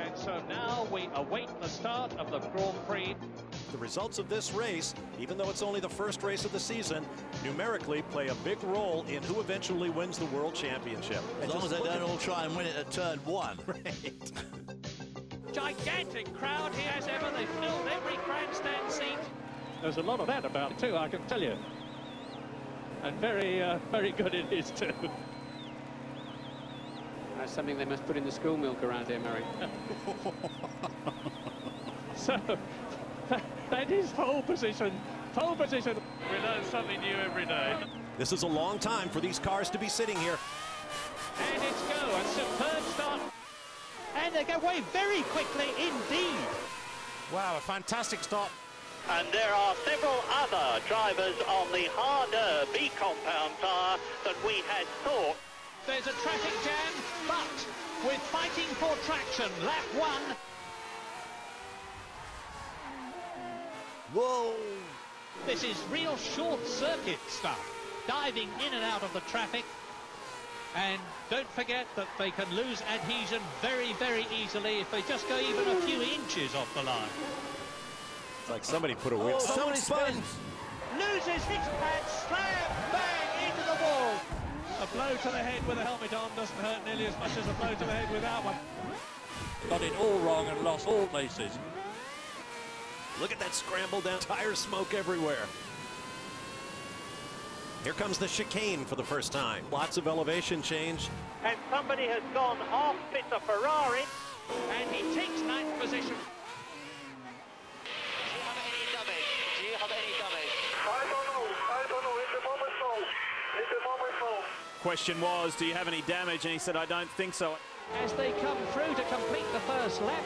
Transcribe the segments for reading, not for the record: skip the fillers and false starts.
And so now we await the start of the Grand Prix. The results of this race, even though it's only the first race of the season, numerically play a big role in who eventually wins the World Championship. As long as they don't all try and win it at turn one. Right. Gigantic crowd here as ever. They filled every grandstand seat. There's a lot of that about too, I can tell you. And very good it is too. That's something they must put in the school milk around here, Murray. So, that is pole position. Pole position. We learn something new every day. This is a long time for these cars to be sitting here. And it's go, a superb start. And they get away very quickly indeed. Wow, a fantastic start. And there are several other drivers on the harder B compound tyre than we had thought. There's a traffic jam, but with fighting for traction, lap one. Whoa! This is real short circuit stuff, diving in and out of the traffic. And don't forget that they can lose adhesion very, very easily if they just go even a few inches off the line. It's like somebody put a wheel. Oh, somebody spins! Loses his pad, slam, bang, into the wall. A blow to the head with a helmet on doesn't hurt nearly as much as a blow to the head without one. Got it all wrong and lost all places. Look at that scramble down, tire smoke everywhere. Here comes the chicane for the first time. Lots of elevation change. And somebody has gone off, it's a Ferrari. And he takes ninth position. Do you have any damage? I don't know, it's a moment phone. Question was, do you have any damage? And he said, I don't think so. As they come through to complete the first lap.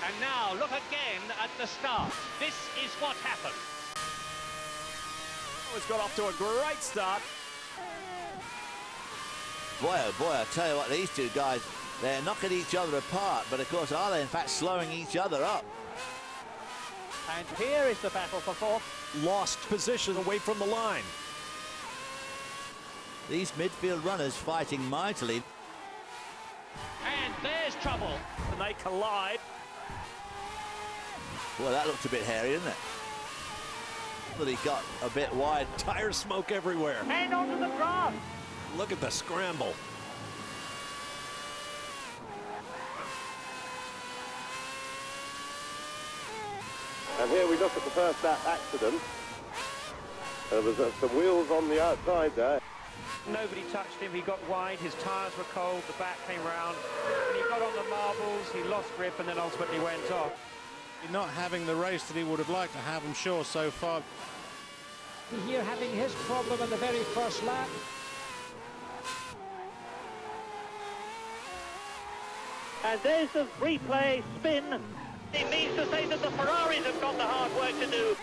And now look again at the start. This is what happened. It's got off to a great start. Boy, oh boy, I tell you what, these two guys, they're knocking each other apart, but of course, are they in fact slowing each other up? And here is the battle for fourth. Lost position away from the line. These midfield runners fighting mightily. And there's trouble. And they collide. Boy, that looked a bit hairy, didn't it? But he got a bit wide. Tire smoke everywhere. And onto the grass. Look at the scramble. And here we look at the first lap accident. There was some wheels on the outside there. Nobody touched him, he got wide, his tyres were cold, the back came round, and he got on the marbles, he lost grip and then ultimately went off. Not having the race that he would have liked to have, I'm sure, so far. Here having his problem in the very first lap. And there's the replay spin. It means to say that the Ferraris have got the hard work to do.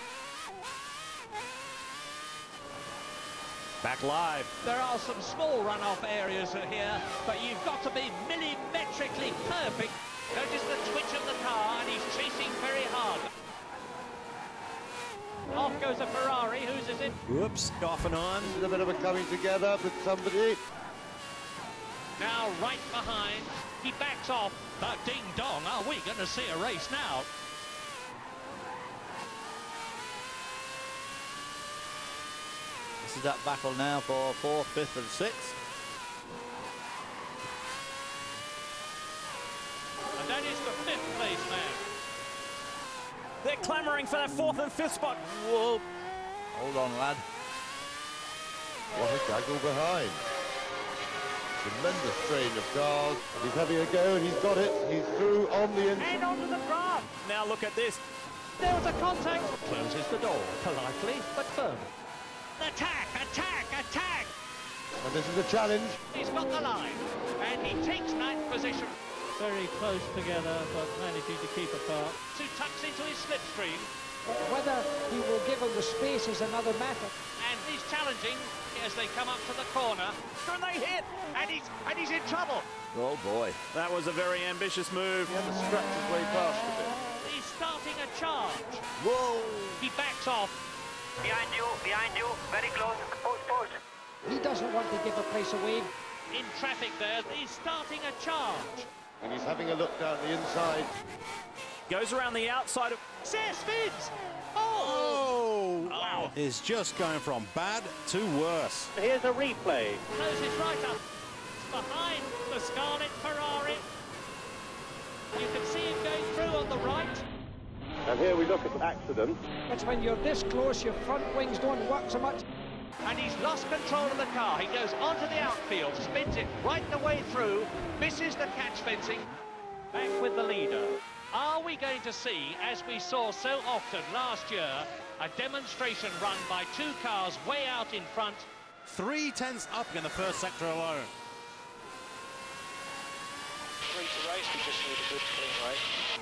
Back live. There are some small runoff areas here, but you've got to be millimetrically perfect. Notice the twitch of the car, and he's chasing very hard. Off goes a Ferrari. Whose is it? Whoops, off and on. There's a bit of a coming together with somebody. Now right behind. He backs off. But ding dong, are we going to see a race now? This is that battle now for 4th, 5th and 6th. And that is the 5th place man. They're clamouring for that 4th and 5th spot. Whoa. Hold on, lad. What a gaggle behind. Tremendous train of cars. He's having a go and he's got it. He's through on the inside. And onto the grass. Now look at this. There was a contact. Closes the door, politely but firm. Attack, attack, attack. And this is a challenge. He's got the line. And he takes ninth position. Very close together, but managing to keep apart. Who tucks into his slipstream. Whether he will give him the space is another matter. And he's challenging as they come up to the corner. And they hit. And he's in trouble. Oh boy. That was a very ambitious move. He had to scratch his way past a bit. He's starting a charge. Whoa. He backs off. Behind you, very close. Post. He doesn't want to give a place away. In traffic there, he's starting a charge. And he's having a look down the inside. Goes around the outside of... Spins! Oh! Wow. Is just going from bad to worse. Here's a replay. Closes right up. Behind the Scarlet Ferrari. You can see him going through on the right. And here we look at the accident. It's when you're this close, your front wings don't work so much. And he's lost control of the car. He goes onto the outfield, spins it right the way through, misses the catch fencing. Back with the leader. Are we going to see, as we saw so often last year, a demonstration run by two cars way out in front? 3/10 up in the first sector alone. Free to race, we just need a good clean race.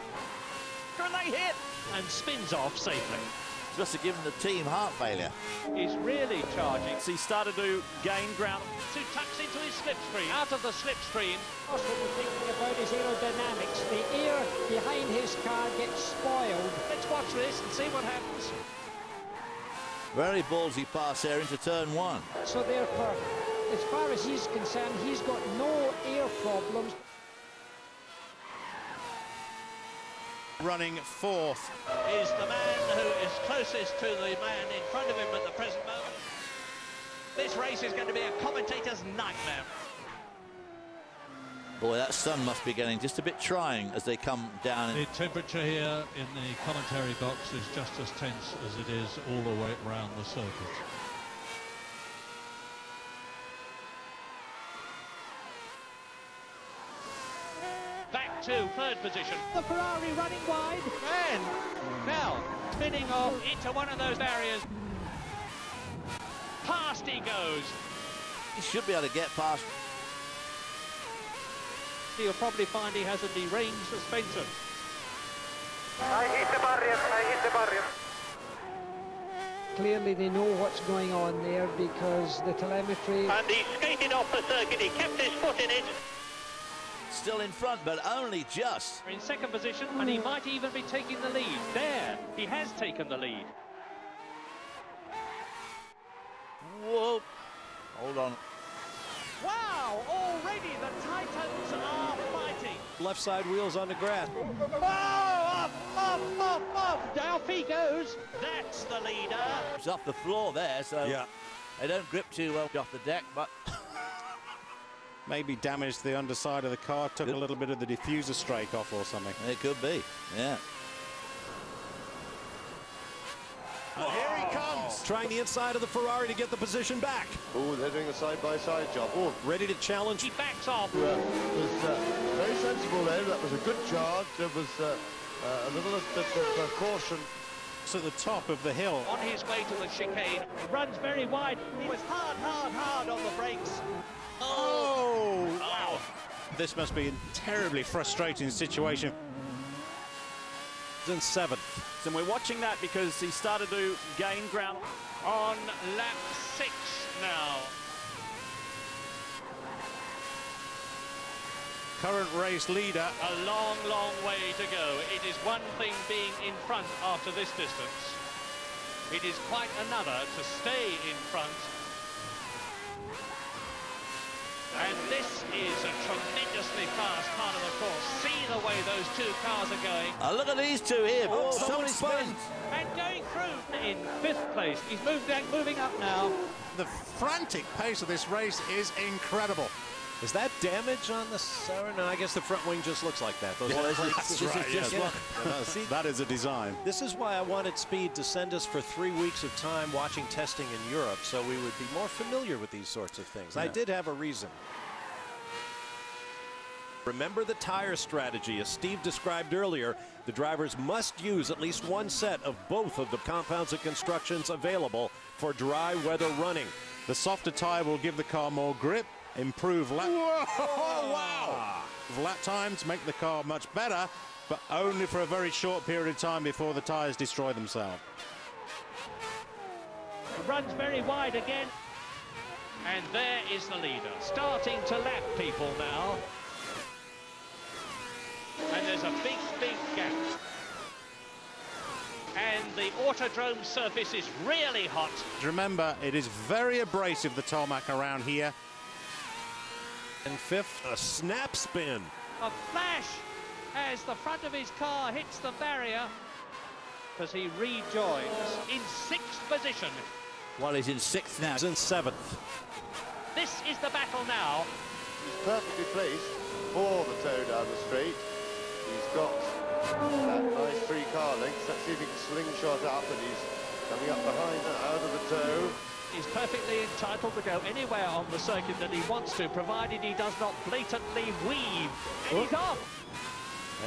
Can they hit? And spins off safely. Just to give him the team heart failure. He's really charging. So he started to gain ground. Who tucks into his slipstream. Out of the slipstream. Also, we're thinking about his aerodynamics. The air behind his car gets spoiled. Let's watch this and see what happens. Very ballsy pass there into turn one. So therefore, as far as he's concerned, he's got no air problems. Running fourth. Is the man who is closest to the man in front of him at the present moment. This race is going to be a commentator's nightmare. Boy, that sun must be getting just a bit trying as they come down. The temperature here in the commentary box is just as tense as it is all the way around the circuit. Back to third position. The Ferrari running wide. And now spinning off into one of those barriers. Past he goes. He should be able to get past. He'll probably find he has a deranged suspension. I hit the barrier, I hit the barrier. Clearly they know what's going on there because the telemetry... And he skated off the circuit. He kept his foot in it. Still in front, but only just. In second position, and he might even be taking the lead. There, he has taken the lead. Whoa. Hold on. Wow, already the Titans are fighting. Left side wheels on the grass. Oh, up, off he goes. That's the leader. It's off the floor there, so Yeah. they don't grip too well off the deck, but Maybe damaged the underside of the car, took a little bit of the diffuser strake off or something. it could be, yeah. And here he comes, trying the inside of the Ferrari to get the position back. Oh, they're doing a side-by-side job. Oh, Ready to challenge. He backs off. was very sensible there. That was a good charge. There was a little bit of caution. It's at the top of the hill. On his way to the chicane. He runs very wide. He was hard on the brakes. Oh! Wow! This must be a terribly frustrating situation. In seventh. So we're watching that because he started to gain ground. On lap 6 now. Current race leader. A long, long way to go. It is one thing being in front after this distance. It is quite another to stay in front. And this is a tremendously fast part of the course. See the way those two cars are going. Oh, look at these two here. Oh, So many someone spins. And going through in 5th place. He's moving up now. The frantic pace of this race is incredible. Is that damage on the siren? No, I guess the front wing just looks like that. Those Well, little this plates. is just Yeah. what- See, That is a design. this is why I wanted Speed to send us for 3 weeks of time watching testing in Europe, so we would be more familiar with these sorts of things. I did have a reason. Remember the tire strategy. As Steve described earlier, the drivers must use at least one set of both of the compounds and constructions available for dry weather running. The softer tire will give the car more grip, improve lap. Wow! Lap times, make the car much better, but only for a very short period of time before the tires destroy themselves. Runs very wide again. And there is the leader. Starting to lap people now. And there's a big, big gap. And the Autodrome surface is really hot. Remember, it is very abrasive, the tarmac around here. And 5th, a snap spin. A flash as the front of his car hits the barrier as he rejoins in 6th position. Well, he's in 6th now. He's in 7th. This is the battle now. He's perfectly placed for the tow down the straight. He's got that nice 3-car length. Let's see if he can slingshot up, and he's coming up behind out of the tow. He's perfectly entitled to go anywhere on the circuit that he wants to, provided he does not blatantly weave. And he's off.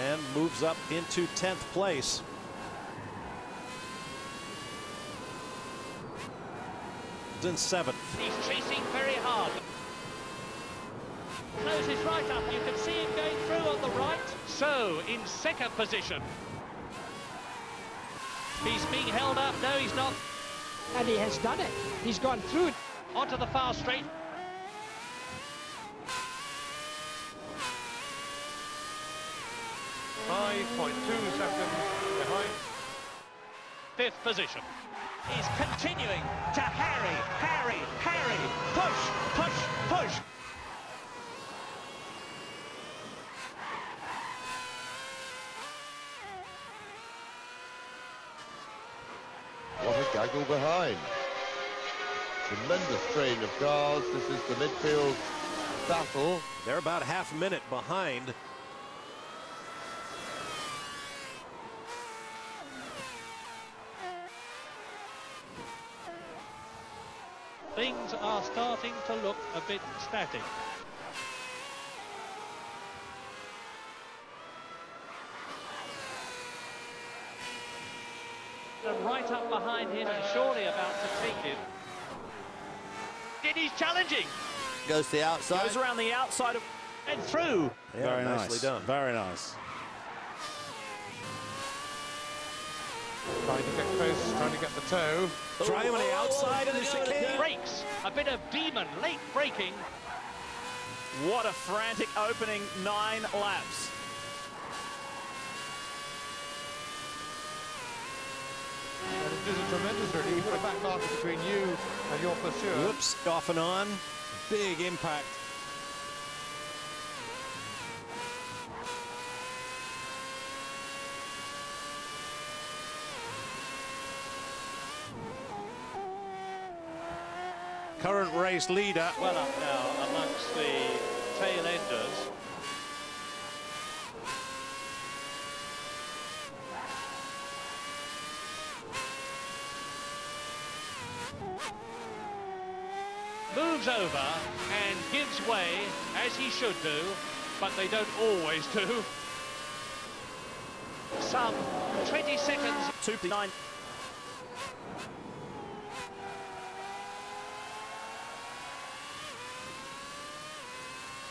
And moves up into 10th place. He's in 7th. He's chasing very hard. Closes right up. You can see him going through on the right. So, in 2nd position. He's being held up. No, he's not. And he has done it. He's gone through. Onto the far straight. .2 seconds behind. 5th position. He's continuing to harry, push. What a gaggle behind. Tremendous train of cars. This is the midfield battle. They're about half a minute behind. Things are starting to look a bit static. And right up behind him and surely about to take him. He's challenging. Goes to the outside. Goes around the outside of and through. Yeah, Very nicely nice. done. Very nice. Trying to get close, trying to get the toe. Try him on the outside of the chicane. Brakes. A bit of demon late braking. What a frantic opening 9 laps. And it is a tremendous relief. The back marker between you and your pursuer. Whoops, off and on. Big impact. Current race leader. Well up now amongst the tail enders. Moves over and gives way, as he should do, but they don't always do. Some 20 seconds. 2:09.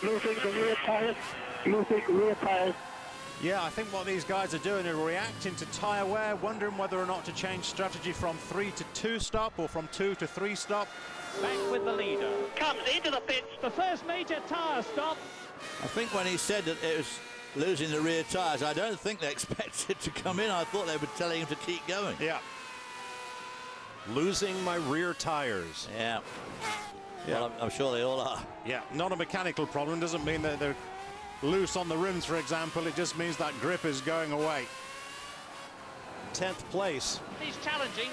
Moving the rear tyres. Moving rear tyres. Yeah, I think what these guys are doing are reacting to tyre wear, wondering whether or not to change strategy from 3 to 2 stop or from 2 to 3 stop. Back with the leader. Comes into the pits. The first major tyre stop. I think when he said that it was losing the rear tyres, I don't think they expected to come in. I thought they were telling him to keep going. Yeah. Losing my rear tires. Yeah. Yeah. Well, I'm sure they all are. Yeah, not a mechanical problem. Doesn't mean that they're loose on the rims, for example. It just means that grip is going away. 10th place. He's challenging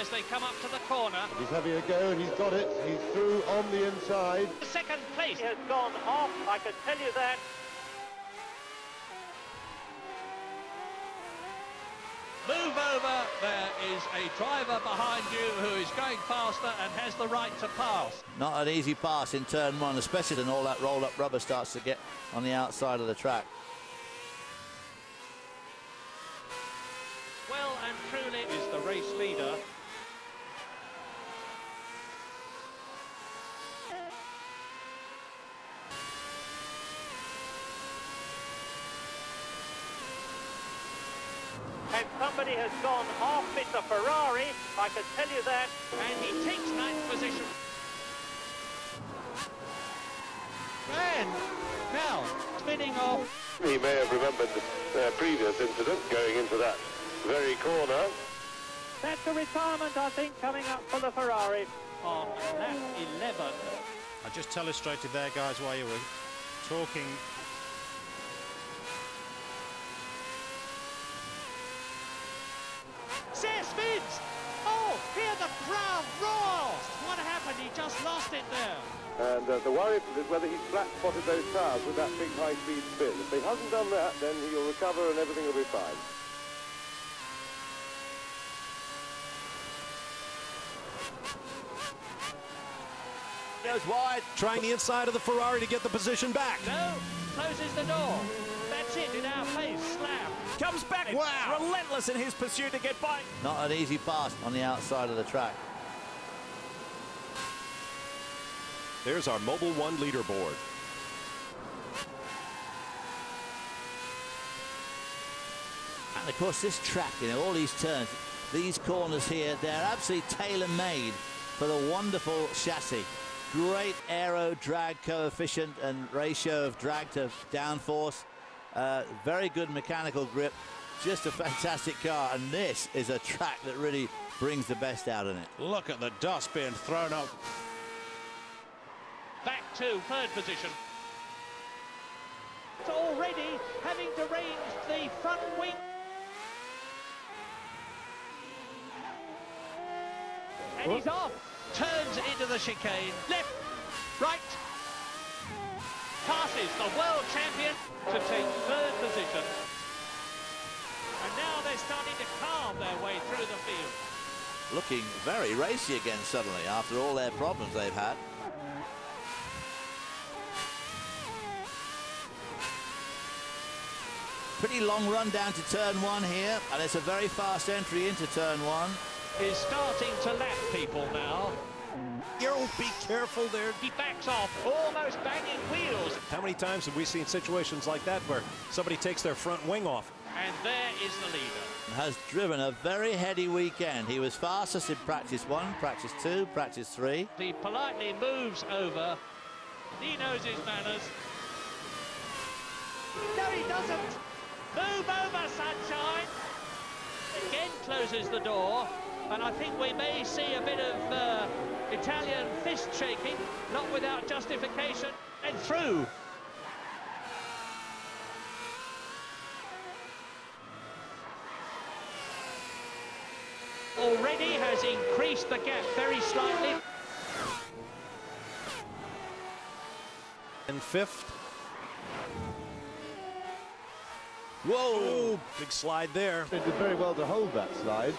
as they come up to the corner. He's having a go, and he's got it. He's through on the inside. 2nd place. He has gone off, I can tell you that. Move over. There is a driver behind you who is going faster and has the right to pass. Not an easy pass in turn 1, especially when all that rolled-up rubber starts to get on the outside of the track. Well and truly is the race leader. And somebody has gone off. It's a Ferrari, I can tell you that. And he takes 9th position. Gran, now, spinning off. He may have remembered the previous incident going into that very corner. That's a retirement, I think, coming up for the Ferrari. On lap 11. I just illustrated there, guys, while you were talking the worry is whether he's flat-spotted those tires with that big high-speed spin. If he hasn't done that, then he'll recover and everything will be fine. Goes wide. Trying the inside of the Ferrari to get the position back. No, closes the door. That's it, in our face, slam. Comes back. Wow. Relentless in his pursuit to get by. Not an easy pass on the outside of the track. There's our Mobil 1 leaderboard. And of course this track, you know, all these turns, these corners here, they're absolutely tailor-made for the wonderful chassis. Great aero drag coefficient and ratio of drag to downforce. Very good mechanical grip. Just a fantastic car, and this is a track that really brings the best out in it. Look at the dust being thrown up. Back to third position. It's already having deranged the front wing. And he's off. Turns into the chicane. Left, right. Passes the world champion to take third position. And now they're starting to carve their way through the field. Looking very racy again suddenly after all their problems they've had. Pretty long run down to turn one here, and it's a very fast entry into turn one. Is starting to lap people now. Oh, be careful there. He backs off, almost banging wheels. How many times have we seen situations like that where somebody takes their front wing off? And there is the leader. Has driven a very heady weekend. He was fastest in practice 1, practice 2, practice 3. He politely moves over. He knows his manners. No, he doesn't. Move over, sunshine. Again closes the door. And I think we may see a bit of Italian fist shaking, not without justification, and through. Already has increased the gap very slightly. And fifth. Whoa! Big slide there. They did very well to hold that slide.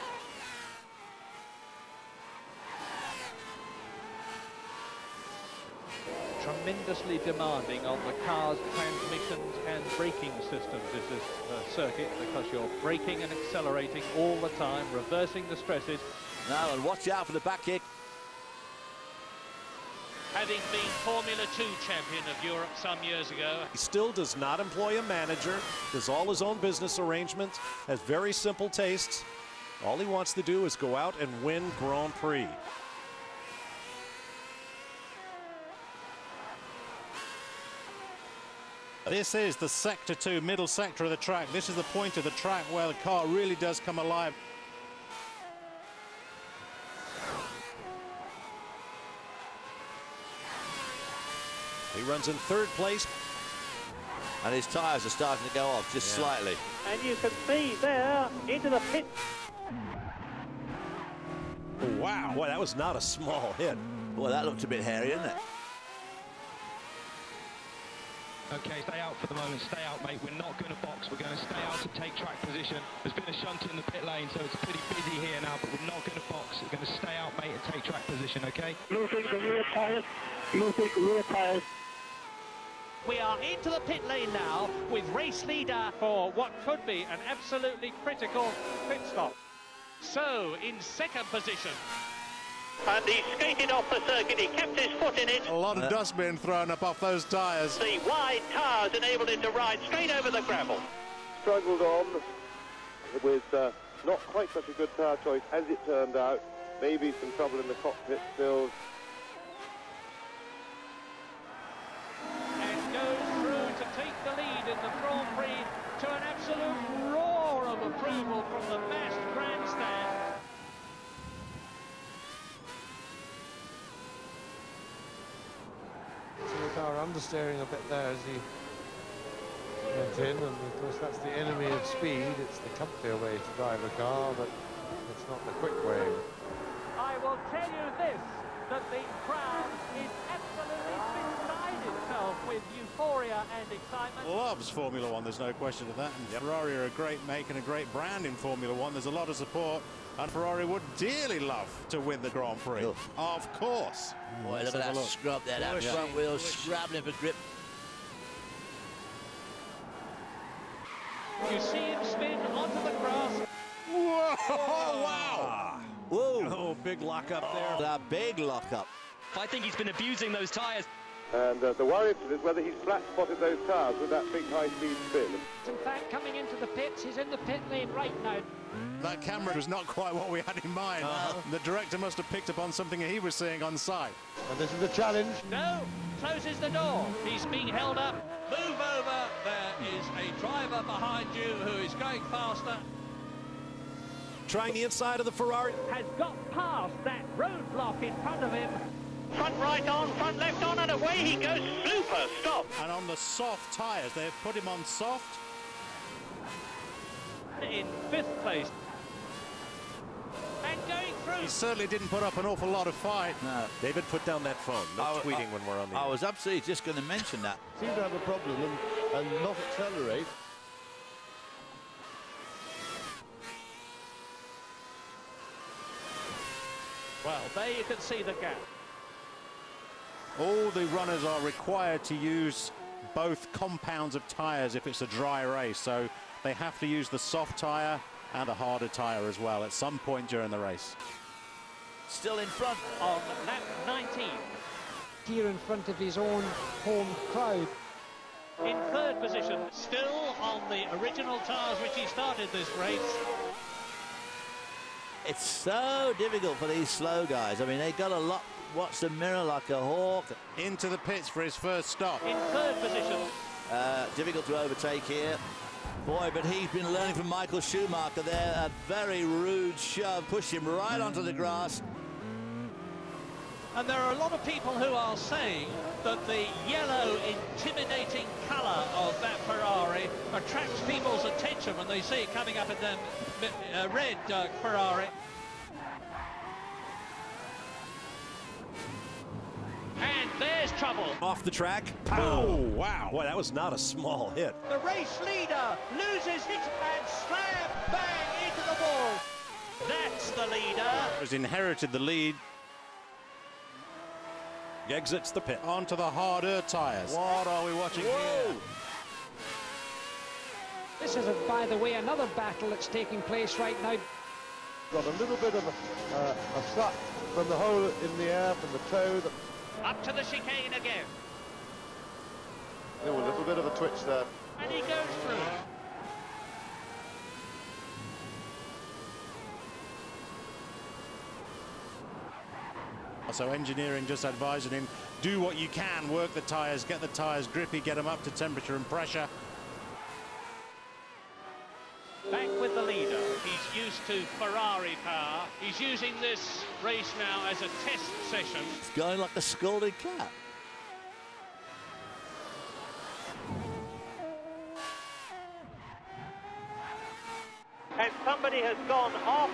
Tremendously demanding on the car's transmissions and braking systems, this circuit, because you're braking and accelerating all the time, reversing the stresses. Now, and watch out for the back kick. Having been Formula 2 champion of Europe some years ago. He still does not employ a manager, does all his own business arrangements, has very simple tastes. All he wants to do is go out and win Grand Prix. This is the Sector 2, middle sector of the track. This is the point of the track where the car really does come alive. He runs in third place. And his tyres are starting to go off just slightly. And you can see there into the pit. Wow, boy, that was not a small hit. Boy, that looked a bit hairy, didn't it? Okay, stay out for the moment, stay out, mate. We're not going to box, we're going to stay out to take track position. There's been a shunt in the pit lane, so it's pretty busy here now, but we're not going to box. We're going to stay out, mate, and take track position, okay? Moving the rear tyres, moving rear tyres. We are into the pit lane now with race leader for what could be an absolutely critical pit stop. So, in second position. And he skated off the circuit, he kept his foot in it. A lot of dust being thrown up off those tyres. The wide tyres enabled him to ride straight over the gravel. Struggled on with not quite such a good tyre choice as it turned out. Maybe some trouble in the cockpit still. And goes through to take the lead in the Grand Prix to an absolute roar of approval from the vast grandstand. The car understeering a bit there as he went in, and of course that's the enemy of speed. It's the comfier way to drive a car, but it's not the quick way. I will tell you this, that the crowd is absolutely itself with euphoria and excitement. Loves Formula One, there's no question of that. And Ferrari are a great make and a great brand in Formula One. There's a lot of support, and Ferrari would dearly love to win the Grand Prix. Oh. Of course. Boy, look at that scrub there, that front wheel scrabbling for grip. You see him spin onto the grass. Whoa! Oh, wow! Whoa! Oh, big lockup there. That big lockup. I think he's been abusing those tyres. And the worry is whether he's flat-spotted those tyres with that big high-speed spin. In fact, coming into the pits, he's in the pit lane right now. That camera was not quite what we had in mind. The director must have picked up on something he was seeing on site. And this is the challenge. No, closes the door. He's being held up. Move over. There is a driver behind you who is going faster. Trying the inside of the Ferrari. Has got past that roadblock in front of him. Front right on, front left on, and away he goes. Super stop. And on the soft tyres, they've put him on soft. In 5th place. And going through. He certainly didn't put up an awful lot of fight. No. David, put down that phone. No tweeting when we're on the I was absolutely just going to mention that. Seem to have a problem and not accelerate. Well, there you can see the gap. All the runners are required to use both compounds of tyres if it's a dry race, so they have to use the soft tyre and the harder tyre as well at some point during the race. Still in front on lap 19. Here in front of his own home crowd. In 3rd position, still on the original tyres which he started this race. It's so difficult for these slow guys. I mean, they got to watch the mirror like a hawk. Into the pits for his first stop. In 3rd position. Difficult to overtake here. Boy, but he's been learning from Michael Schumacher there. A very rude shove, pushed him right onto the grass. And there are a lot of people who are saying that the yellow, intimidating colour of that Ferrari attracts people's attention when they see it coming up in the red Ferrari. And there's trouble. Off the track. Oh, wow. Boy, that was not a small hit. The race leader loses it and slam bang into the wall. That's the leader. Has inherited the lead. Exits the pit. Onto the harder tyres. What are we watching here? This is, by the way, another battle that's taking place right now. Got a little bit of a suck from the hole in the air, from the toe. Up to the chicane again. Oh, a little bit of a twitch there. And he goes through. So engineering just advising him, do what you can, work the tyres, get the tyres grippy, get them up to temperature and pressure. Back with the leader. He's used to Ferrari power. He's using this race now as a test session. It's going like a scalded cat. And somebody has gone off.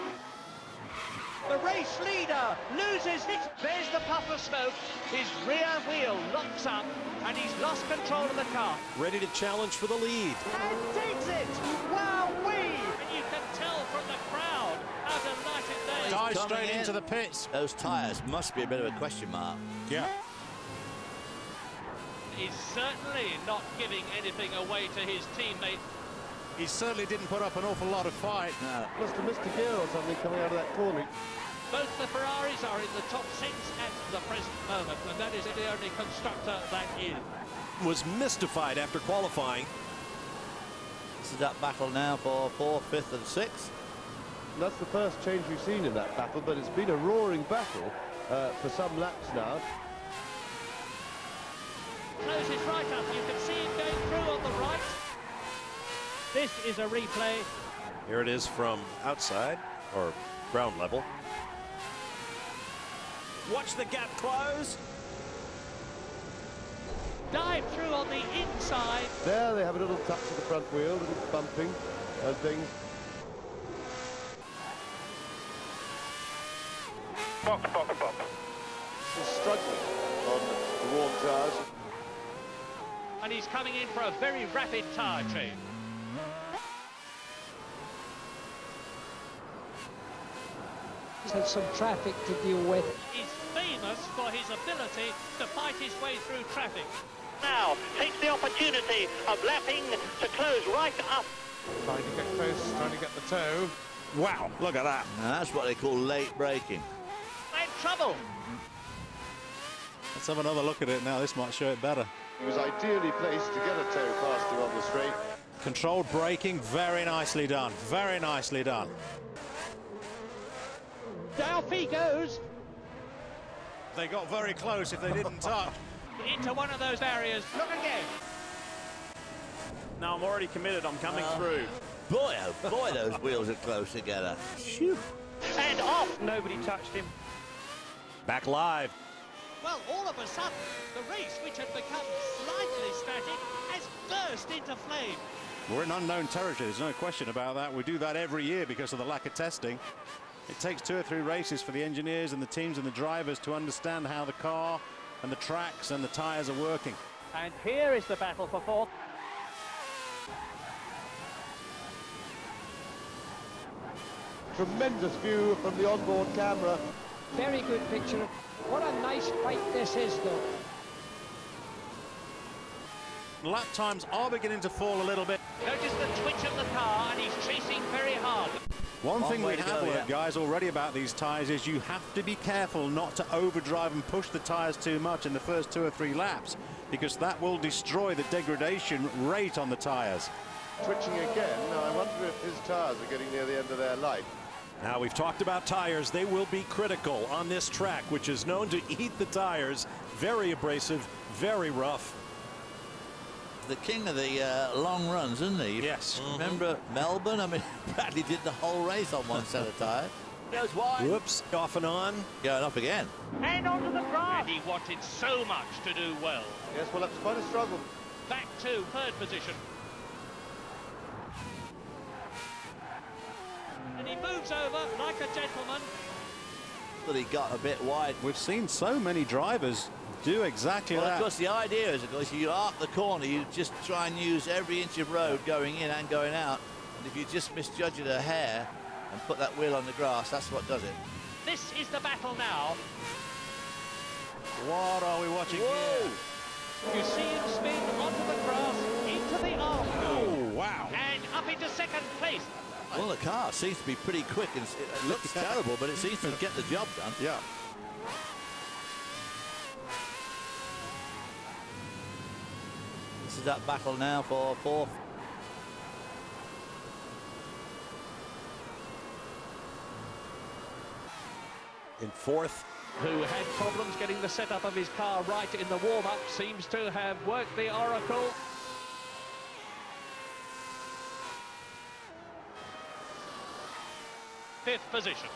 The race leader loses it. There's the puff of smoke. His rear wheel locks up and he's lost control of the car. Ready to challenge for the lead. And takes it. Wowee! And you can tell from the crowd how delighted they are. Dive straight into the pits. Those tyres must be a bit of a question mark. Yeah. He's certainly not giving anything away to his teammate. He certainly didn't put up an awful lot of fight. No. Must have missed a gear or something coming out of that corner. Both the Ferraris are in the top 6 at the present moment, and that is the only constructor that is. Was mystified after qualifying. This is that battle now for 4th, 5th and 6th. That's the first change we've seen in that battle, but it's been a roaring battle for some laps now. Closes right up. You can see him going through on the right. This is a replay. Here it is from outside, or ground level. Watch the gap close. Dive through on the inside. There they have a little touch of the front wheel, a little bumping and things. Box. He's struggling on the warm tyres. and he's coming in for a very rapid tyre change. He's had some traffic to deal with. He's famous for his ability to fight his way through traffic. Now takes the opportunity of lapping to close right up. Trying to get close, trying to get the toe. Wow, look at that. Now, that's what they call late braking. In trouble. Let's have another look at it now. This might show it better. He was ideally placed to get a toe past him on the straight. Controlled braking, very nicely done. Very nicely done. Down he goes. They got very close if they didn't touch. Into one of those barriers. Look again. No, I'm already committed. I'm coming through. Boy, oh boy, those wheels are close together. Phew. And off. Nobody touched him. Back live. Well, all of a sudden, the race, which had become slightly static, has burst into flame. We're in unknown territory, there's no question about that. We do that every year because of the lack of testing. It takes 2 or 3 races for the engineers and the teams and the drivers to understand how the car and the tracks and the tyres are working. And here is the battle for fourth. Tremendous view from the onboard camera. Very good picture. What a nice fight this is, though. Lap times are beginning to fall a little bit. Notice the twitch of the car, and he's chasing very hard. One thing we way to have go, learned, guys, already about these tyres is you have to be careful not to overdrive and push the tyres too much in the first 2 or 3 laps, because that will destroy the degradation rate on the tyres. Twitching again. Now I wonder if his tyres are getting near the end of their life. Now, we've talked about tires. They will be critical on this track, which is known to eat the tires. Very abrasive, very rough. The king of the long runs, isn't he? Yes. Remember Melbourne? I mean, Bradley did the whole race on one set of tyre. Goes wide. Whoops, off and on. Going off again. And onto the grass. And he wanted so much to do well. Yes, well, that's quite a struggle. Back to third position. And he moves over like a gentleman. But he got a bit wide. We've seen so many drivers do exactly Well, that. of course, the idea is, of course, you arc the corner, you just try and use every inch of road going in and going out. And if you just misjudge it a hair and put that wheel on the grass, that's what does it. This is the battle now. What are we watching here? You see him spin onto the grass, into the arc. Oh, wow. And up into second place. Well, the car seems to be pretty quick, and it looks terrible, but it seems to get the job done. Yeah. This is that battle now for fourth. In fourth. Who had problems getting the setup of his car right in the warm-up, seems to have worked the oracle. Fifth position.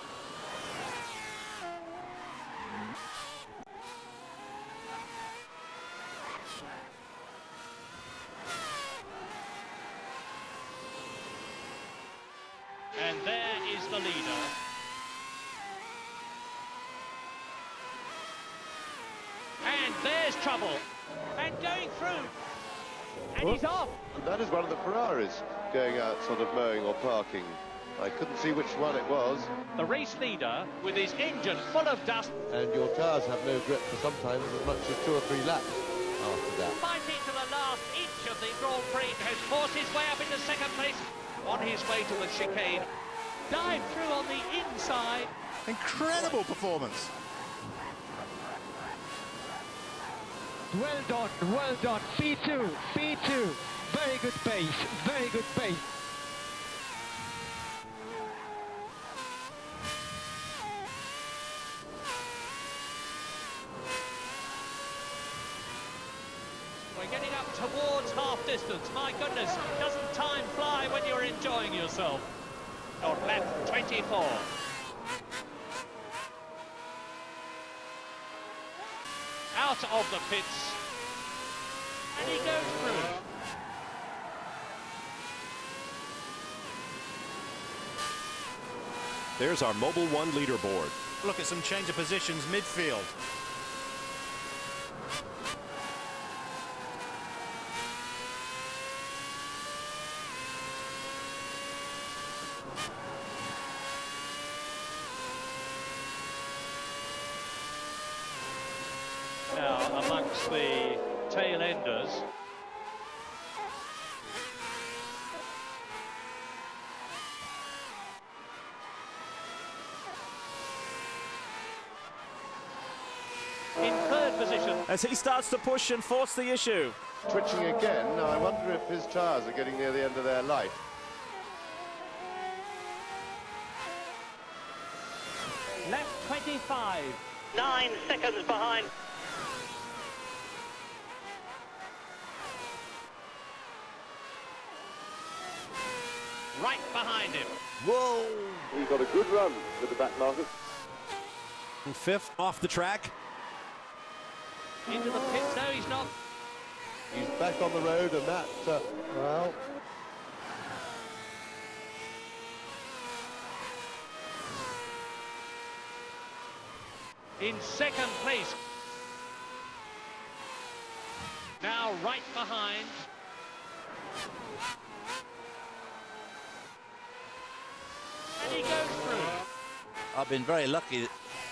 And there is the leader. And there's trouble. And going through. And he's off. And that is one of the Ferraris going out sort of mowing or parking. I couldn't see which one it was. The race leader with his engine full of dust. And your tyres have no grip for sometimes as much as 2 or 3 laps after that. Fighting to the last inch of the Grand Prix, has forced his way up into second place. On his way to the chicane. Dive through on the inside. Incredible performance. Well done, well done. P2, P2. Very good pace, very good pace. We're getting up towards half distance. My goodness, doesn't time fly when you're enjoying yourself? On lap 24. Out of the pits. And he goes through. There's our Mobil 1 leaderboard. Look at some change of positions midfield. now amongst the tail enders. In third position. As he starts to push and force the issue. Twitching again. Now I wonder if his tyres are getting near the end of their life. Left 25. 9 seconds behind. Right behind him. Whoa! He's got a good run with the back markers. And fifth off the track. Into the pits. No, he's not. He's back on the road, and that, well... In second place. Now right behind. And he goes through. I've been very lucky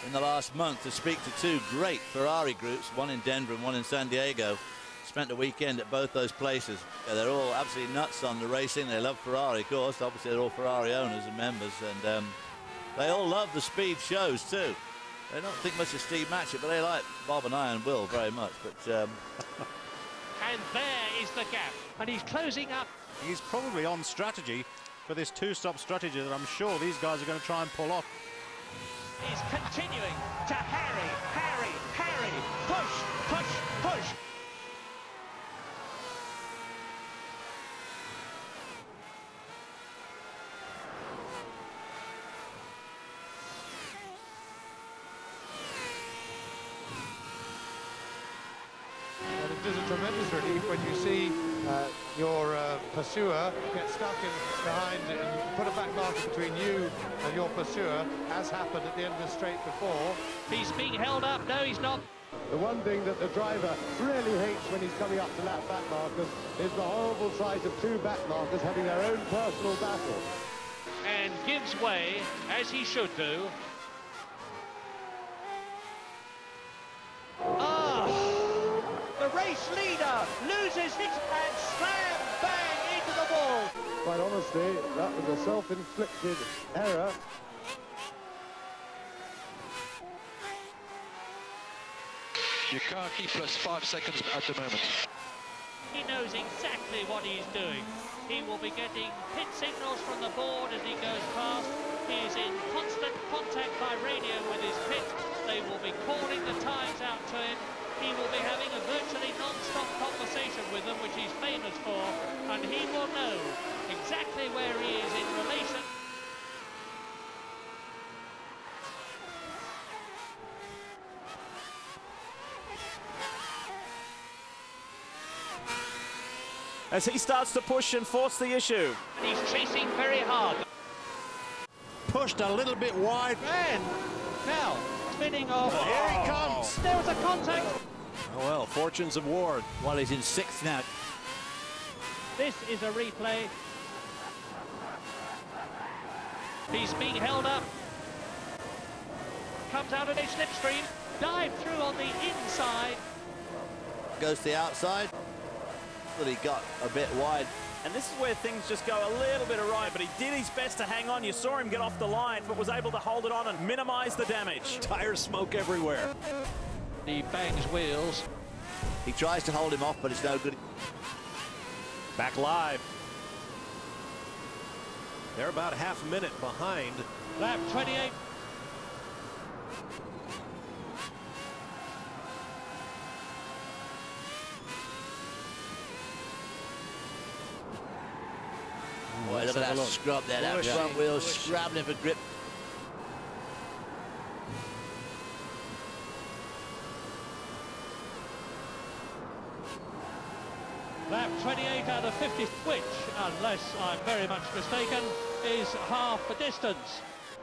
in the last month to speak to two great Ferrari groups, one in Denver and one in San Diego. Spent a weekend at both those places. They're all absolutely nuts on the racing. They love Ferrari, of course. Obviously, they're all Ferrari owners and members, and they all love the speed shows too. They don't think much of Steve Matchett, but they like Bob and I and Will very much. But and there is the gap, and he's closing up. He's probably on strategy for this two-stop strategy that I'm sure these guys are going to try and pull off. He's continuing to harry, push, push, push. And it is a tremendous relief when you see your pursuer get stuck behind it and put a back marker between you and your pursuer, as happened at the end of the straight before. He's being held up. No, he's not. The one thing that the driver really hates when he's coming up to lap back markers is the horrible sight of two back markers having their own personal battle. And gives way, as he should do. The race leader loses it and slam bang into the wall. Quite honestly, that was a self-inflicted error. Your car keeps us 5 seconds at the moment. He knows exactly what he's doing. He will be getting pit signals from the board as he goes past. He is in constant contact by radio with his pit. They will be calling the times out to him. He will be having a virtually non-stop conversation with them, which he's famous for, and he will know exactly where he is in relation. As he starts to push and force the issue. And he's chasing very hard. Pushed a little bit wide. And now, spinning off. Oh. Here he comes. There was a contact. Oh, well, fortunes of Ward. well, he's in sixth now. This is a replay. He's being held up. Comes out of a slipstream. Dive through on the inside. Goes to the outside. But he got a bit wide. And this is where things just go a little bit awry, but he did his best to hang on. You saw him get off the line, but was able to hold it on and minimize the damage. Tire smoke everywhere. He bangs wheels. He tries to hold him off, but it's no good. Back live. They're about half a minute behind. Lap 28. Boy, look at that scrub there, that front wheel scrabbling for grip. Lap 28 out of 50, which, unless I'm very much mistaken, is half the distance.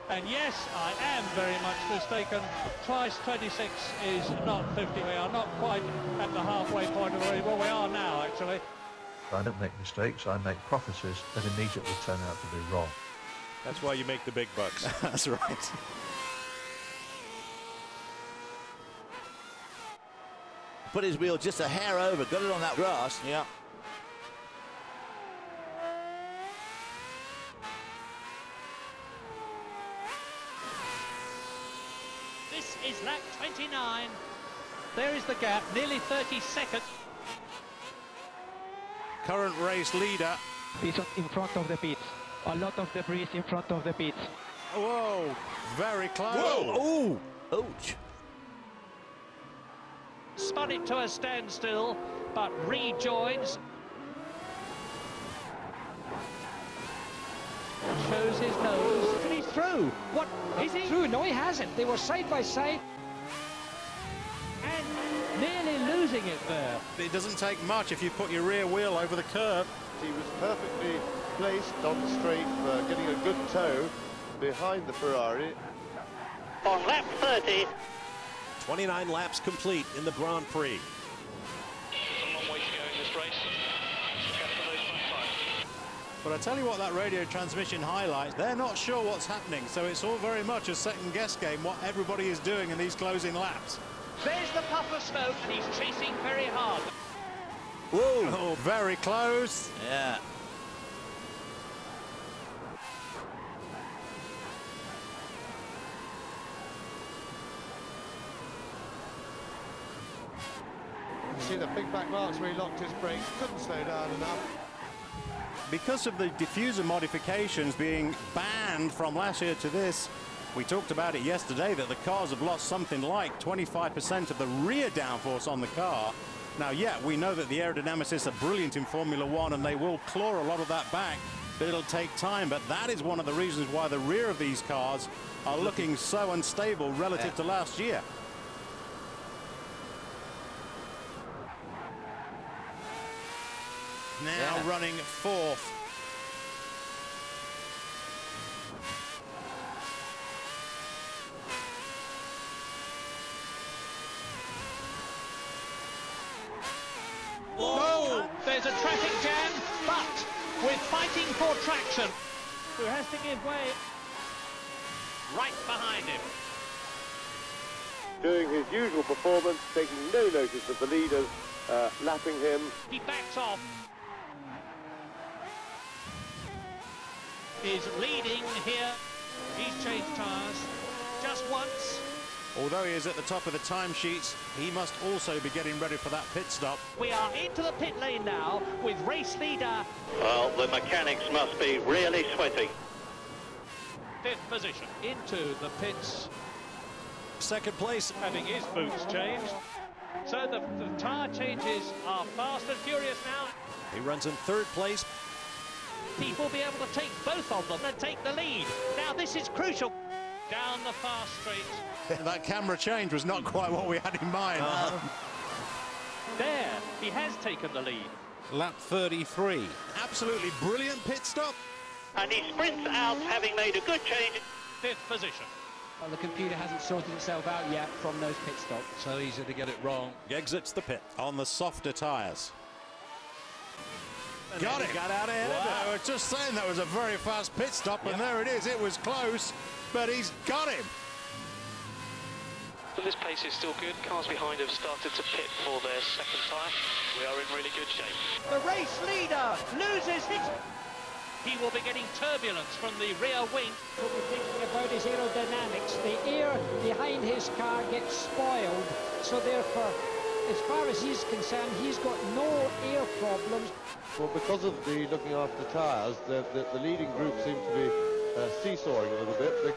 And yes, I am very much mistaken. Twice 26 is not 50. We are not quite at the halfway point of the race. Well, we are now, actually. I don't make mistakes, I make prophecies that immediately turn out to be wrong. That's why you make the big bucks. That's right. put his wheel just a hair over, got it on that grass. Yeah. This is lap 29. There is the gap, nearly 30 seconds. Current race leader. He's in front of the pits. A lot of debris in front of the pits. Whoa, very close. Whoa, oh, ouch. Spun it to a standstill, but rejoins. Shows his nose. And he's through. What, is he? Through? No, he hasn't. They were side by side. And nearly losing it there. It doesn't take much if you put your rear wheel over the curb. He was perfectly placed on the straight for getting a good tow behind the Ferrari. On lap 30. 29 laps complete in the Grand Prix. There's a long way to go in this race. But I tell you what that radio transmission highlights, they're not sure what's happening, so it's all very much a second guess game what everybody is doing in these closing laps. There's the puff of smoke, and he's chasing very hard. Whoa! Oh, very close. Yeah. You see the big back marks where he locked his brakes, couldn't slow down enough. Because of the diffuser modifications being banned from last year to this, we talked about it yesterday that the cars have lost something like 25% of the rear downforce on the car. Now, yeah, we know that the aerodynamicists are brilliant in Formula One and they will claw a lot of that back, but it'll take time. But that is one of the reasons why the rear of these cars are looking so unstable relative to last year. Now running fourth. Whoa! There's a traffic jam, but with fighting for traction. Who has to give way? Right behind him. Doing his usual performance, taking no notice of the leaders, lapping him. He backs off. Is leading here. He's changed tyres just once. Although he is at the top of the timesheets, he must also be getting ready for that pit stop. We are into the pit lane now with race leader. Well, the mechanics must be really sweating. Fifth position into the pits. Second place. Having his boots changed. So the tyre changes are fast and furious now. He runs in third place. He will be able to take both of them and take the lead. Now this is crucial. Down the fast straight. That camera change was not quite what we had in mind. There, he has taken the lead. Lap 33. Absolutely brilliant pit stop. And he sprints out, having made a good change. Fifth position. Well, the computer hasn't sorted itself out yet from those pit stops. So easy to get it wrong. Exits the pit. On the softer tyres. And Got it. Got out ahead of it. I was just saying that was a very fast pit stop, and there it is. It was close, but he's got him. But this pace is still good. Cars behind have started to pit for their second tyre. We are in really good shape. The race leader loses his... He will be getting turbulence from the rear wing. We'll be thinking about his aerodynamics. The air behind his car gets spoiled, so therefore, as far as he's concerned, he's got no air problems. Well, because of the looking after tyres, the leading group seems to be seesawing a little bit.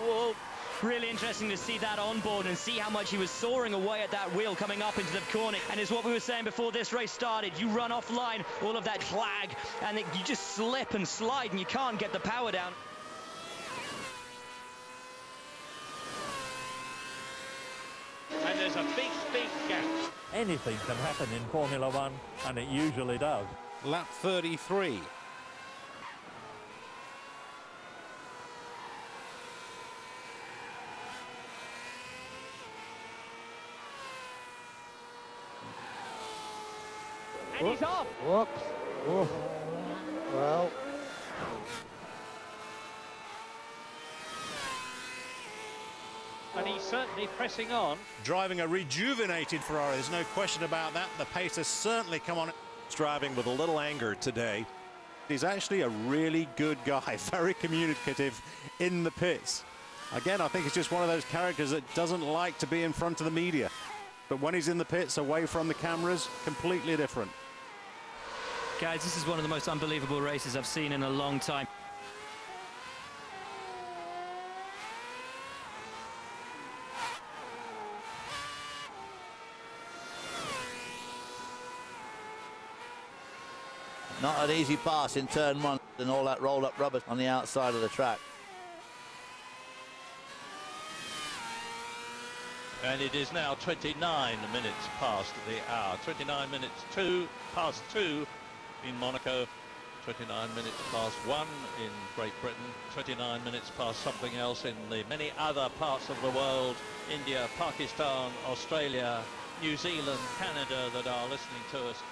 Whoa. Really interesting to see that on board and see how much he was soaring away at that wheel coming up into the corner. And it's what we were saying before this race started. You run offline, all of that flag, and you just slip and slide and you can't get the power down. And there's a big, big gap. Anything can happen in Formula One, and it usually does. Lap 33. And he's off. Whoops. Oof. Well. And he's certainly pressing on. Driving a rejuvenated Ferrari, there's no question about that. The pace has certainly come on. He's driving with a little anger today. He's actually a really good guy, very communicative in the pits. Again, I think he's just one of those characters that doesn't like to be in front of the media. But when he's in the pits, away from the cameras, completely different. Guys, this is one of the most unbelievable races I've seen in a long time. Not an easy pass in turn one and all that rolled up rubber on the outside of the track. And it is now 29 minutes past the hour. 29 minutes past 2 in Monaco. 29 minutes past 1 in Great Britain. 29 minutes past something else in the many other parts of the world. India, Pakistan, Australia, New Zealand, Canada that are listening to us.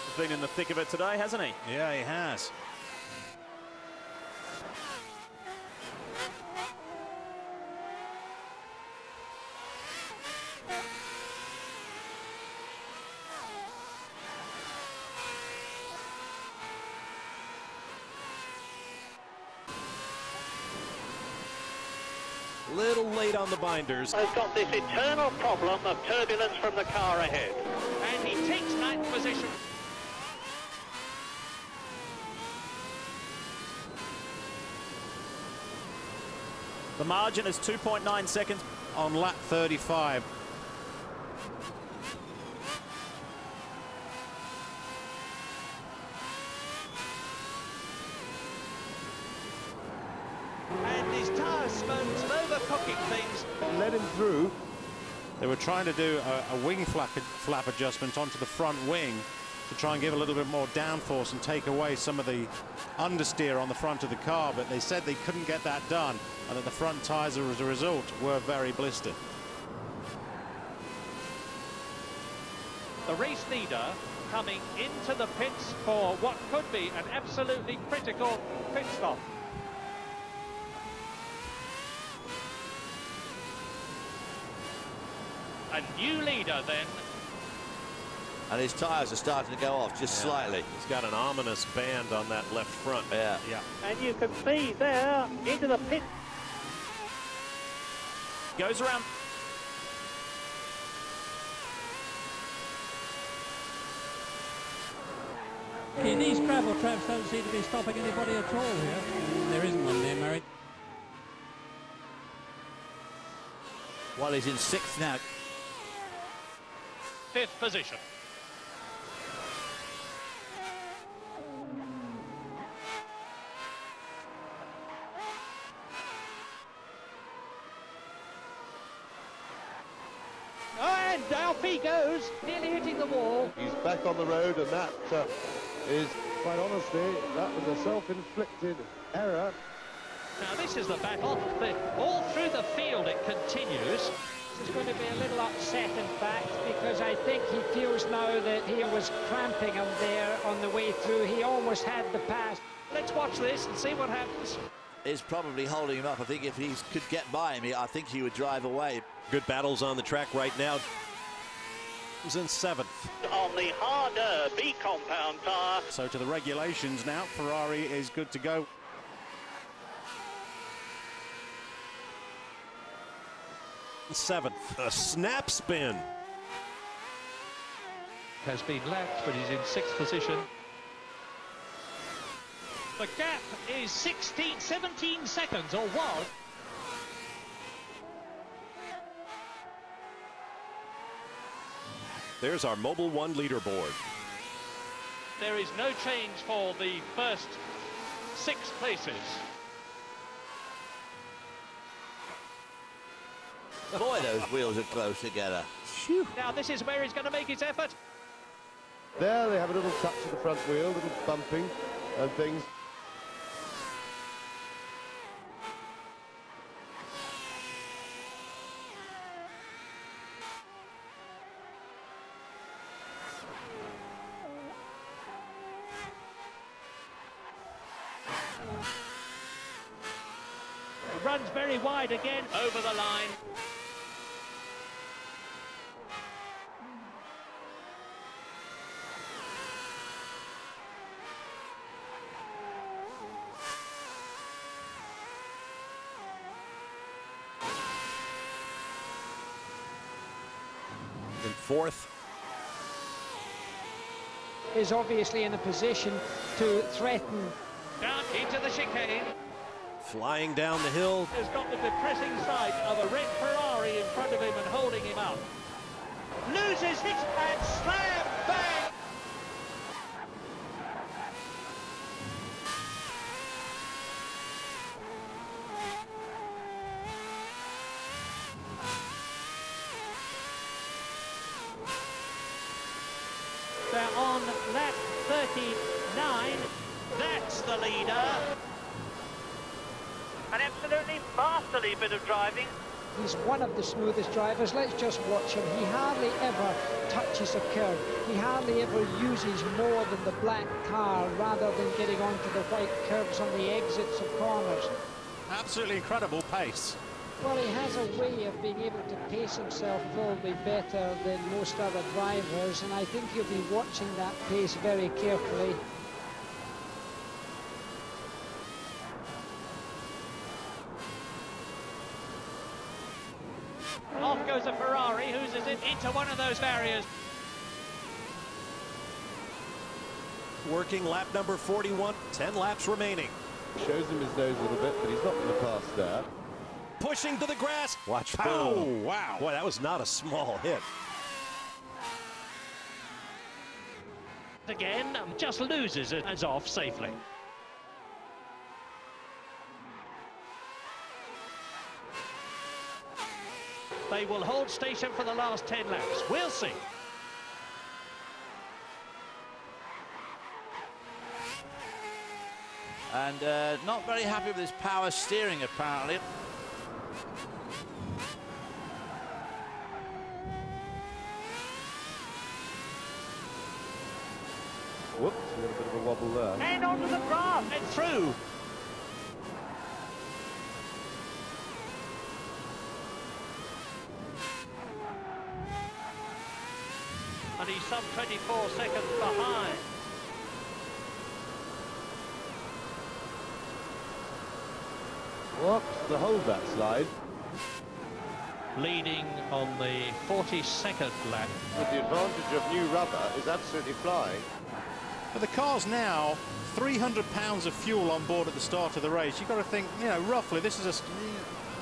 He's been in the thick of it today, hasn't he? Yeah, he has. Little late on the binders. Has got this eternal problem of turbulence from the car ahead. And he takes ninth position. The margin is 2.9 seconds. On lap 35. And his tyre smokes and overcooking things. Let him through. They were trying to do a wing flap adjustment onto the front wing to try and give a little bit more downforce and take away some of the understeer on the front of the car, but they said they couldn't get that done and that the front tyres as a result were very blistered. The race leader coming into the pits for what could be an absolutely critical pit stop. A new leader then. And his tyres are starting to go off just slightly. He's got an ominous band on that left front. Yeah. And you can see there into the pit. Goes around. Okay, these gravel traps don't seem to be stopping anybody at all here. There isn't one there, Murray. Well, he's in sixth now. Fifth position. And off he goes, nearly hitting the wall. He's back on the road, and that is, quite honestly, that was a self-inflicted error. Now this is the battle. All through the field it continues. He's going to be a little upset, in fact, because I think he feels now that he was cramping him there on the way through. He almost had the pass. Let's watch this and see what happens. Is probably holding him up. I think if he could get by him, I think he would drive away. Good battles on the track right now. He's in seventh. On the harder B compound tyre. So to the regulations now, Ferrari is good to go. Seventh, a snap spin. Has been lapped, but he's in sixth position. The gap is 17 seconds, or was. There's our Mobil 1 leaderboard. There is no change for the first 6 places. Boy, those wheels are close together. Phew. Now this is where he's going to make his effort. There they have a little touch of the front wheel, little bumping and things. runs very wide again. Over the line. In fourth. Is obviously in a position to threaten. Down into the chicane. Flying down the hill. Has got the depressing sight of a red Ferrari in front of him and holding him up. Loses it and slam bang. They're on lap 39. That's the leader. An absolutely masterly bit of driving. He's one of the smoothest drivers. Let's just watch him. He hardly ever touches a curve. He hardly ever uses more than the black tar rather than getting onto the white curves on the exits of corners. Absolutely incredible pace. Well, he has a way of being able to pace himself probably better than most other drivers, and I think he'll be watching that pace very carefully. Off goes a Ferrari, who's into one of those barriers. Working lap number 41, 10 laps remaining. Shows him his nose a little bit, but he's not going to pass there. Pushing to the grass. Watch. Oh, Boom. wow. Boy, that was not a small hit. Again, just loses it as off safely. They will hold station for the last 10 laps. We'll see. And not very happy with his power steering, apparently. Whoops, we got a bit of a wobble there. And onto the grass and through. And he's some 24 seconds behind. Whoops, to hold that slide. Leading on the 42nd lap. But the advantage of new rubber is absolutely flying. But the car's now 300 pounds of fuel on board at the start of the race. You've got to think, you know, roughly, this is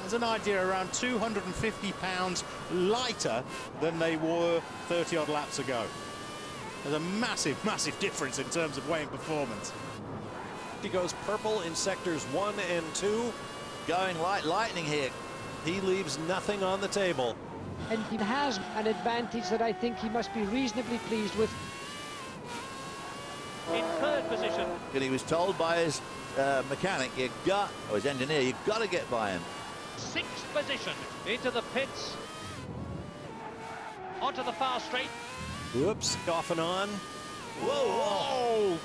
there's an idea around 250 pounds lighter than they were 30-odd laps ago. There's a massive, massive difference in terms of weight and performance. He goes purple in sectors 1 and 2. Going like lightning here. He leaves nothing on the table. And he has an advantage that I think he must be reasonably pleased with. In third position. And he was told by his mechanic, or his engineer, you've got to get by him. Sixth position into the pits. Onto the far straight. Whoops, off and on. Whoa, whoa.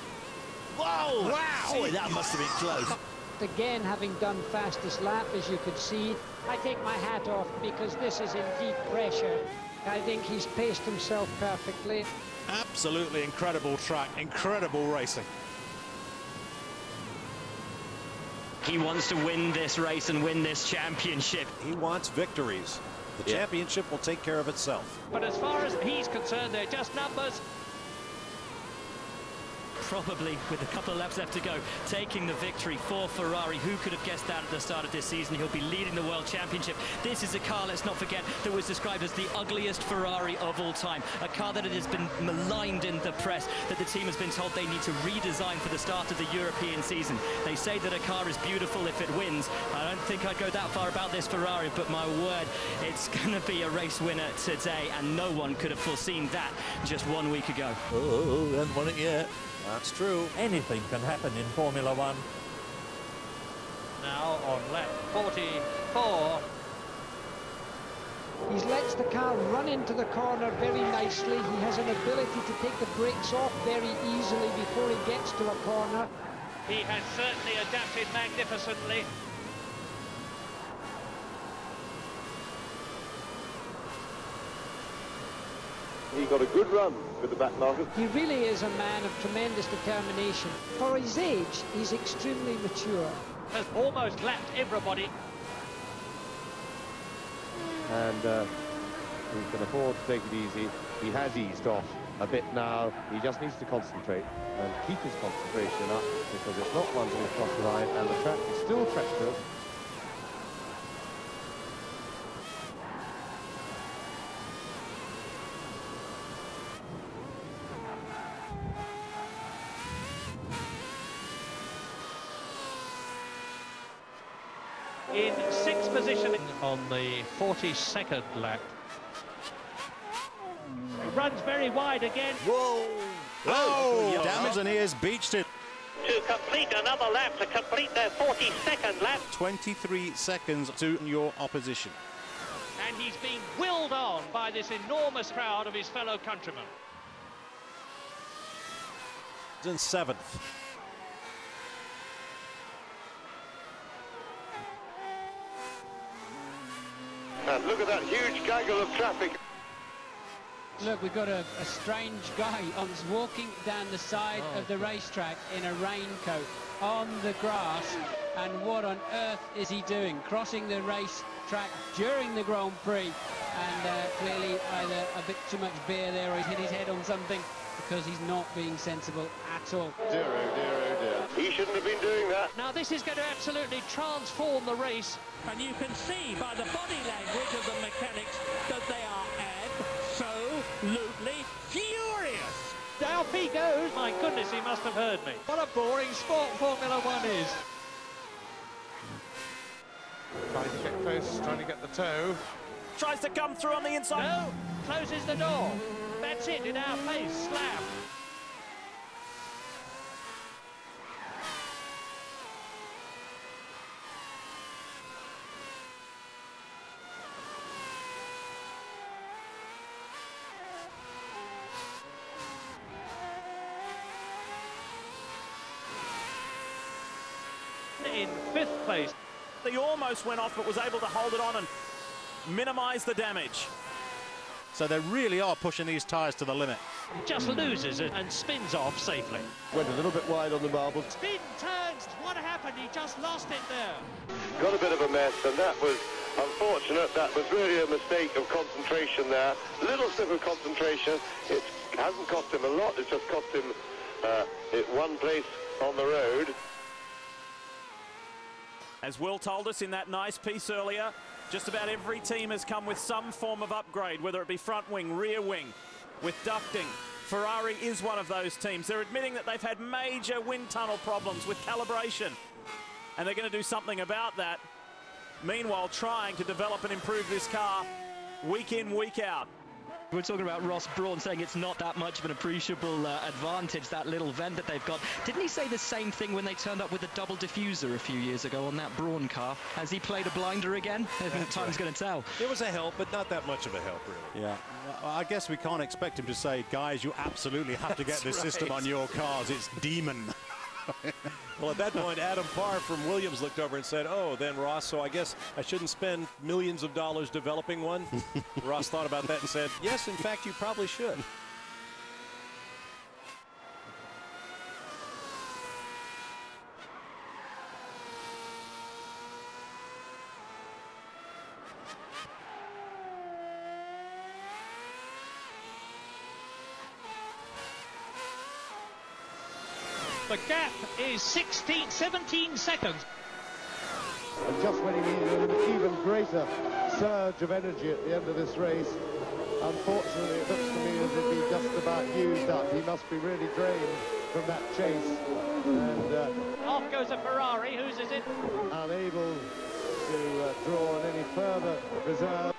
Whoa! Wow! Boy, that must have been close. Again, having done fastest lap, as you could see, I take my hat off because this is in deep pressure. I think he's paced himself perfectly. Absolutely incredible track, incredible racing. He wants to win this race and win this championship. He wants victories. The championship will take care of itself. But as far as he's concerned, they're just numbers. Probably with a couple of laps left to go, taking the victory for Ferrari. Who could have guessed that at the start of this season? He'll be leading the World Championship. This is a car, let's not forget, that was described as the ugliest Ferrari of all time. A car that has been maligned in the press, that the team has been told they need to redesign for the start of the European season. They say that a car is beautiful if it wins. I don't think I'd go that far about this Ferrari, but my word, it's going to be a race winner today, and no one could have foreseen that just 1 week ago. Oh, hasn't won it yet. That's true. Anything can happen in Formula One. Now on lap 44. He lets the car run into the corner very nicely. He has an ability to take the brakes off very easily before he gets to a corner. He has certainly adapted magnificently. He got a good run with the back markers. He really is a man of tremendous determination. For his age, he's extremely mature. Has almost lapped everybody. And he can afford to take it easy. He has eased off a bit now. He just needs to concentrate and keep his concentration up, because it's not one to cross the line, and the track is still treacherous. In sixth position on the 42nd lap. He runs very wide again. Whoa! Oh, damage, and he has beached it. To complete another lap, to complete their 42nd lap. 23 seconds to your opposition. And he's being willed on by this enormous crowd of his fellow countrymen. In 7th. And look at that huge gaggle of traffic. Look, we've got a strange guy walking down the side of the racetrack in a raincoat on the grass. And what on earth is he doing? Crossing the racetrack during the Grand Prix. And clearly either a bit too much beer there, or he's hit his head on something, because he's not being sensible at all. Dear, oh dear, oh dear. He shouldn't have been doing that. Now this is going to absolutely transform the race. And you can see by the body language of the mechanics that they are absolutely furious. Down he goes. My goodness, he must have heard me. What a boring sport Formula One is. Trying to get close, trying to get the toe. Tries to come through on the inside. No, closes the door. That's it, in our face, slam. In 5th place. He almost went off, but was able to hold it on and minimise the damage. So they really are pushing these tyres to the limit. Just loses it and spins off safely. Went a little bit wide on the marbles. Spin turns. What happened? He just lost it there. Got a bit of a mess, and that was unfortunate. That was really a mistake of concentration there. Little slip of concentration. It hasn't cost him a lot. It's just cost him one place on the road. As Will told us in that nice piece earlier, just about every team has come with some form of upgrade, whether it be front wing, rear wing, with ducting. Ferrari is one of those teams. They're admitting that they've had major wind tunnel problems with calibration, and they're going to do something about that. Meanwhile, trying to develop and improve this car week in, week out. We're talking about Ross Brawn saying it's not that much of an appreciable advantage, that little vent that they've got. Didn't he say the same thing when they turned up with a double diffuser a few years ago on that Brawn car? Has he played a blinder again? I think time's going to tell. It was a help, but not that much of a help, really. Yeah, well, I guess we can't expect him to say, guys, you absolutely have to get this system on your cars. It's demon. Well, at that point, Adam Parr from Williams looked over and said, oh, then Ross, so I guess I shouldn't spend millions of dollars developing one. Ross thought about that and said, yes, in fact, you probably should. The gap is 17 seconds. And just when he needed an even greater surge of energy at the end of this race, unfortunately it looks to me as if he just about used up. He must be really drained from that chase. And off goes a Ferrari. Whose is it? Unable to draw on any further reserve.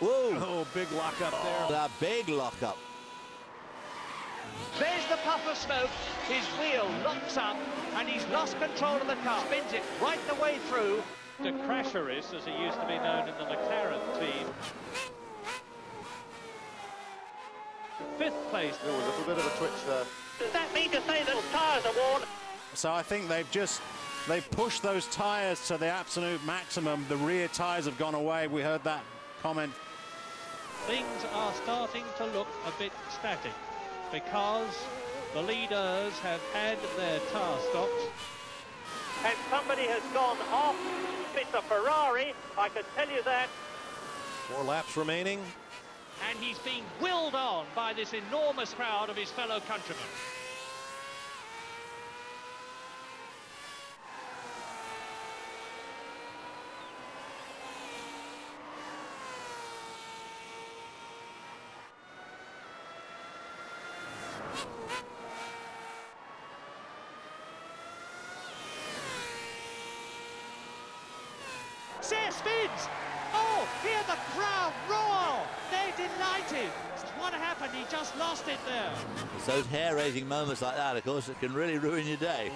Whoa! Oh, big lockup there. That big lockup. There's the puff of smoke. His wheel locks up, and he's lost control of the car. Spins it right the way through. The Crasheris, as he used to be known in the McLaren team. 5th place. There was a little bit of a twitch there. Does that mean to say that tyres are worn? So I think they've just They pushed those tyres to the absolute maximum. The rear tyres have gone away. We heard that comment. Things are starting to look a bit static because the leaders have had their tyre stocks. And somebody has gone off. It's a Ferrari, I can tell you that. 4 laps remaining. And he's being willed on by this enormous crowd of his fellow countrymen. There spins! Oh, hear the crowd roar! They're delighted. What happened? He just lost it there. It's those hair-raising moments like that, of course, that can really ruin your day.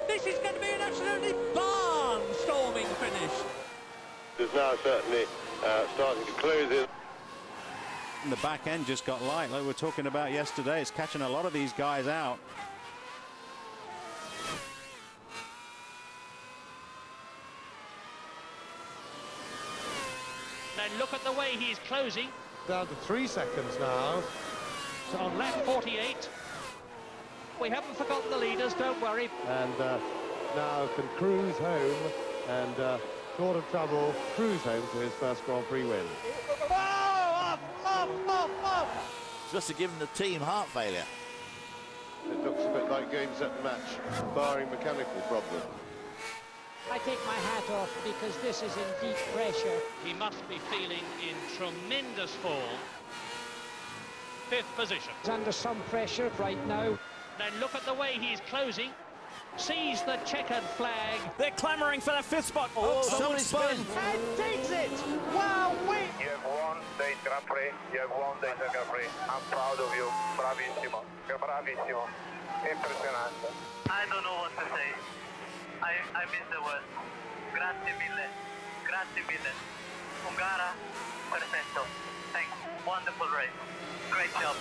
This is going to be an absolutely barnstorming finish. Is now certainly starting to close in. And the back end just got light, like we were talking about yesterday. It's catching a lot of these guys out. And look at the way he's closing. Down to 3 seconds now. So on lap 48. We haven't forgotten the leaders, don't worry. And now can cruise home and short of trouble, cruise home to his first Grand Prix win. Just to give him the team heart failure. It looks a bit like game, set, match, barring mechanical problem. I take my hat off because this is in deep pressure. He must be feeling in tremendous form. 5th position. He's under some pressure right now. Then look at the way he's closing. Sees the checkered flag. They're clamouring for that 5th spot. Oh, somebody spun. And takes it! Wow, wait! You have won the Grand Prix. You have won the Grand Prix. I'm proud of you. Bravissimo. Bravissimo. Impressionante. I don't know what to say. I miss the word. Grazie mille. Grazie mille. Ungara, perfetto. Thanks. Wonderful race. Great job.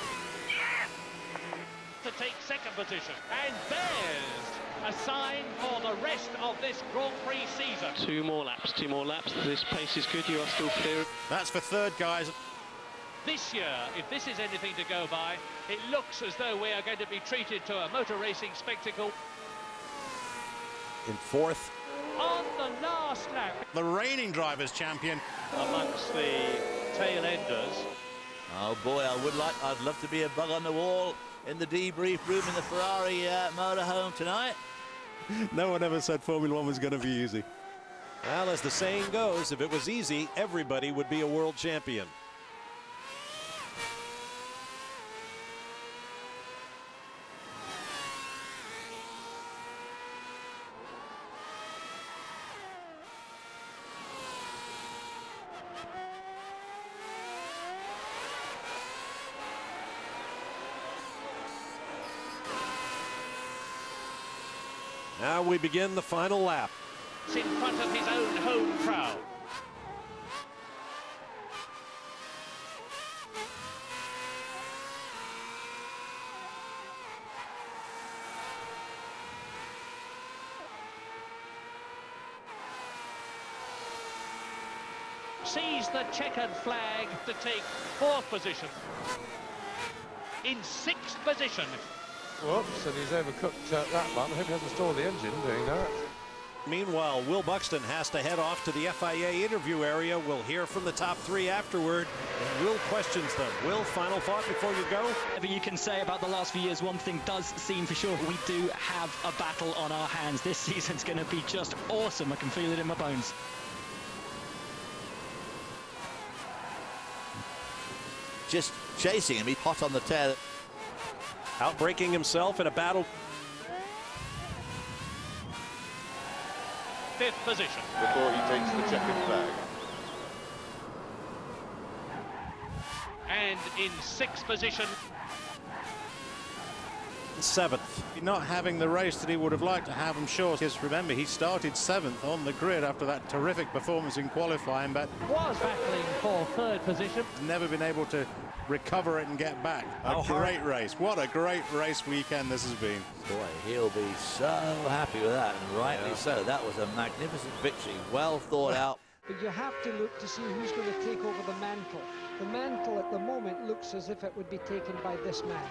To take 2nd position. And there's a sign for the rest of this Grand Prix season. 2 more laps. This pace is good. You are still clear. That's for 3rd, guys. This year, if this is anything to go by, it looks as though we are going to be treated to a motor racing spectacle. In 4th. On the last lap. The reigning drivers' champion. Amongst the tail enders. Oh boy, I'd love to be a bug on the wall in the debrief room in the Ferrari motorhome tonight. No one ever said Formula 1 was going to be easy. Well, as the saying goes, if it was easy, everybody would be a world champion. Now we begin the final lap. It's in front of his own home crowd. Sees the checkered flag to take 4th position. In 6th position. Whoops, and he's overcooked that one. I hope he hasn't stalled the engine doing that. Meanwhile, Will Buxton has to head off to the FIA interview area. We'll hear from the top 3 afterward. And Will questions them. Will, final thought before you go? Whatever you can say about the last few years, one thing does seem for sure. We do have a battle on our hands. This season's going to be just awesome. I can feel it in my bones. Just chasing him. He's hot on the tail. Outbreaking himself in a battle. 5th position. Before he takes the checkered flag. And in 6th position. 7th. Not having the race that he would have liked to have, I'm sure, because remember, he started 7th on the grid after that terrific performance in qualifying, but Was battling for third position. never been able to recover it and get back. A great race. What a great race weekend this has been. Boy, he'll be so happy with that, and rightly so. That was a magnificent victory, well thought out. But you have to look to see who's going to take over the mantle. The mantle at the moment looks as if it would be taken by this man.